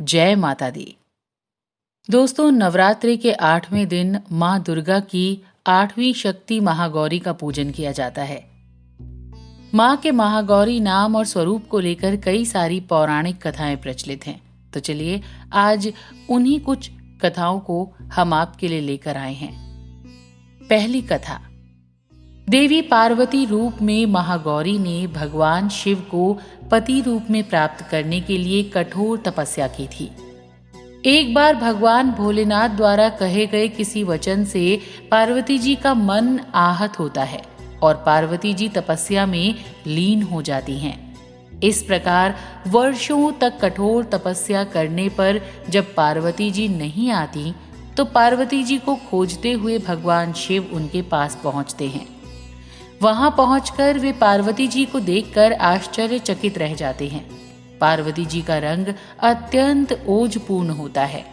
जय माता दी। दोस्तों, नवरात्रि के 8वें दिन माँ दुर्गा की 8वीं शक्ति महागौरी का पूजन किया जाता है। माँ के महागौरी नाम और स्वरूप को लेकर कई सारी पौराणिक कथाएं प्रचलित हैं। तो चलिए आज उन्हीं कुछ कथाओं को हम आपके लिए लेकर आए हैं। पहली कथा। देवी पार्वती रूप में महागौरी ने भगवान शिव को पति रूप में प्राप्त करने के लिए कठोर तपस्या की थी। एक बार भगवान भोलेनाथ द्वारा कहे गए किसी वचन से पार्वती जी का मन आहत होता है और पार्वती जी तपस्या में लीन हो जाती हैं। इस प्रकार वर्षों तक कठोर तपस्या करने पर जब पार्वती जी नहीं आती तो पार्वती जी को खोजते हुए भगवान शिव उनके पास पहुंचते हैं। वहां पहुंचकर वे पार्वती जी को देखकर आश्चर्यचकित रह जाते हैं। पार्वती जी का रंग अत्यंत ओजपूर्ण होता है।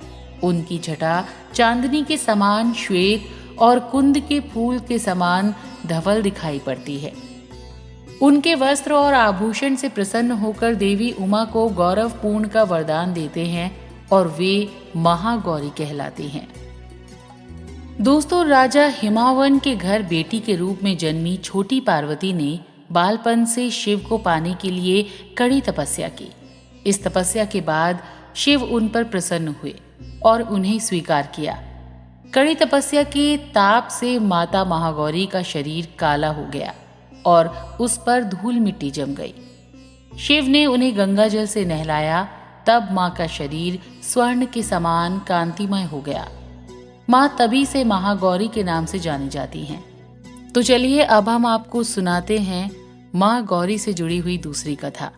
उनकी जटा चांदनी के समान श्वेत और कुंद के फूल के समान धवल दिखाई पड़ती है। उनके वस्त्र और आभूषण से प्रसन्न होकर देवी उमा को गौरवपूर्ण का वरदान देते हैं और वे महागौरी कहलाती हैं। दोस्तों, राजा हिमावन के घर बेटी के रूप में जन्मी छोटी पार्वती ने बालपन से शिव को पाने के लिए कड़ी तपस्या की। इस तपस्या के बाद शिव उन पर प्रसन्न हुए और उन्हें स्वीकार किया। कड़ी तपस्या के ताप से माता महागौरी का शरीर काला हो गया और उस पर धूल मिट्टी जम गई। शिव ने उन्हें गंगा जल से नहलाया, तब मां का शरीर स्वर्ण के समान कांतिमय हो गया। मां तभी से महागौरी के नाम से जानी जाती हैं। तो चलिए अब हम आपको सुनाते हैं माँ गौरी से जुड़ी हुई दूसरी कथा।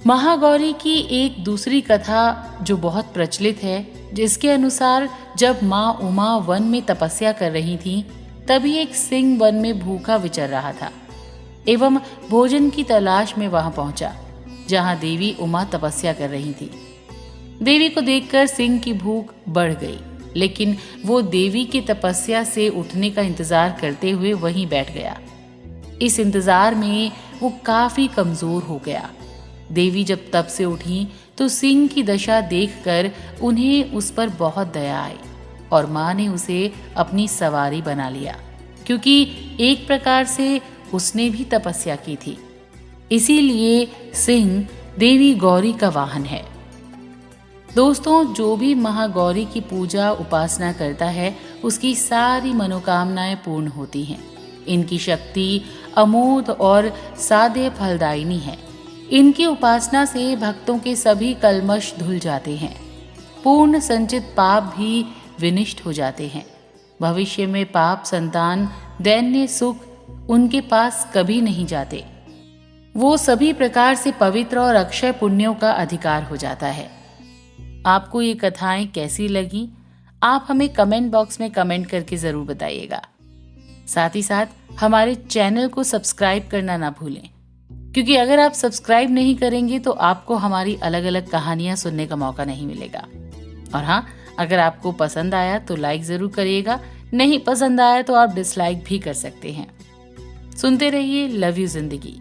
महागौरी की एक दूसरी कथा जो बहुत प्रचलित है, जिसके अनुसार जब माँ उमा वन में तपस्या कर रही थी तभी एक सिंह वन में भूखा विचर रहा था एवं भोजन की तलाश में वहां पहुंचा जहां देवी उमा तपस्या कर रही थी। देवी को देखकर सिंह की भूख बढ़ गई, लेकिन वो देवी की तपस्या से उठने का इंतजार करते हुए वहीं बैठ गया। इस इंतजार में वो काफी कमजोर हो गया। देवी जब तप से उठी तो सिंह की दशा देखकर उन्हें उस पर बहुत दया आई और माँ ने उसे अपनी सवारी बना लिया, क्योंकि एक प्रकार से उसने भी तपस्या की थी। इसीलिए सिंह देवी गौरी का वाहन है। दोस्तों, जो भी महागौरी की पूजा उपासना करता है उसकी सारी मनोकामनाएं पूर्ण होती हैं। इनकी शक्ति अमोघ और साध्य फलदायिनी है। इनकी उपासना से भक्तों के सभी कल्मश धुल जाते हैं। पूर्ण संचित पाप भी विनिष्ट हो जाते हैं। भविष्य में पाप, संतान, दैन्य सुख उनके पास कभी नहीं जाते। वो सभी प्रकार से पवित्र और अक्षय पुण्यों का अधिकार हो जाता है। आपको ये कथाएं कैसी लगी, आप हमें कमेंट बॉक्स में कमेंट करके जरूर बताइएगा। साथ ही साथ हमारे चैनल को सब्सक्राइब करना ना भूलें, क्योंकि अगर आप सब्सक्राइब नहीं करेंगे तो आपको हमारी अलग अलग कहानियां सुनने का मौका नहीं मिलेगा। और हाँ, अगर आपको पसंद आया तो लाइक जरूर करिएगा, नहीं पसंद आया तो आप डिसलाइक भी कर सकते हैं। सुनते रहिए लव यू जिंदगी।